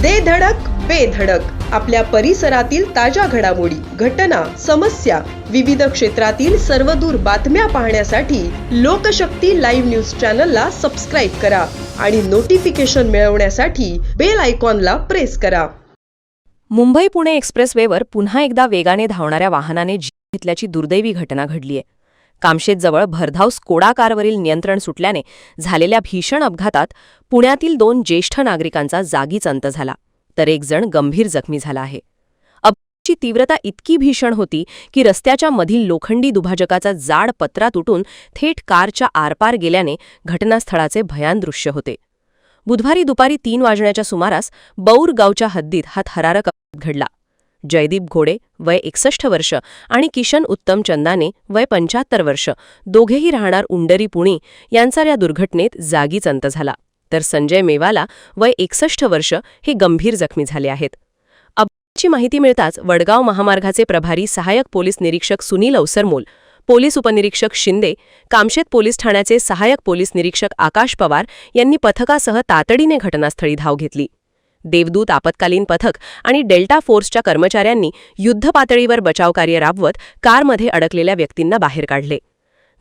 दे धडक बेधडक आपल्या परिसरातील ताज्या घडामोडी, घटना, समस्या, विविध क्षेत्रातील सर्वदूर बातम्या पाहण्यासाठी लोकशक्ती लाईव्ह न्यूज चॅनलला सबस्क्राईब करा आणि नोटिफिकेशन मिळवण्यासाठी बेल आयकॉनला प्रेस करा. मुंबई पुणे एक्सप्रेसवेवर पुन्हा एकदा वेगाने धावणाऱ्या वाहनाने जीव घेतल्याची दुर्दैवी घटना घडलीय. कामशेतजवळ भरधाव स्कोडा कारवरील नियंत्रण सुटल्याने झालेल्या भीषण अपघातात पुण्यातील 2 ज्येष्ठ नागरिकांचा जागीच अंत झाला, तर एक जण गंभीर जखमी झाला आहे. अपघाताची तीव्रता इतकी भीषण होती की रस्त्याच्या मधील लोखंडी दुभाजकाचा जाड पत्रा तुटून थेट कारच्या आरपार गेल्याने घटनास्थळाचे भयान दृश्य होते. बुधवारी दुपारी 3 वाजण्याच्या सुमारास बौर गावच्या हद्दीत हा थरारक अपघात घडला. जयदीप घोडे वय 61 वर्ष आणि किशन उत्तम चंदाने वय 75 वर्ष दोघेही राहणार उंडरी पुणे यांचा या दुर्घटनेत जागीच अंत झाला, तर संजय मेवाला वय 61 वर्ष हे गंभीर जखमी झाले आहेत. अपघाताची माहिती मिळताच वडगाव महामार्गाचे प्रभारी सहाय्यक पोलीस निरीक्षक सुनील अवसरमोल, पोलीस उपनिरीक्षक शिंदे, कामशेत पोलीस ठाण्याचे सहाय्यक पोलीस निरीक्षक आकाश पवार यांनी पथकासह तातडीने घटनास्थळी धाव घेतली. देवदूत आपत्कालीन पथक आणि डेल्टा फोर्सच्या कर्मचाऱ्यांनी युद्धपातळीवर बचावकार्य राबवत कारमध्ये अडकलेल्या व्यक्तींना बाहेर काढले.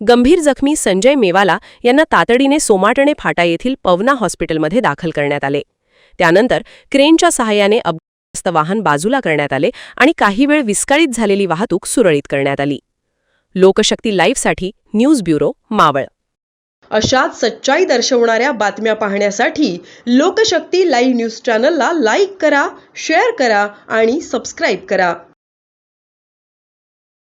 गंभीर जखमी संजय मेवाला यांना तातडीने सोमाटणे फाटा येथील पवना हॉस्पिटलमध्ये दाखल करण्यात आले. त्यानंतर क्रेनच्या सहाय्याने अपघातग्रस्त वाहन बाजूला करण्यात आले आणि काही वेळ विस्कळीत झालेली वाहतूक सुरळीत करण्यात आली. लोकशक्ती लाईव्हसाठी न्यूज ब्युरो, मावळ. अशाच सच्चाई दर्शवणाऱ्या बातम्या पाहण्यासाठी लोकशक्ती लाईव्ह न्यूज चॅनलला लाईक करा, शेअर करा आणि सबस्क्राईब करा.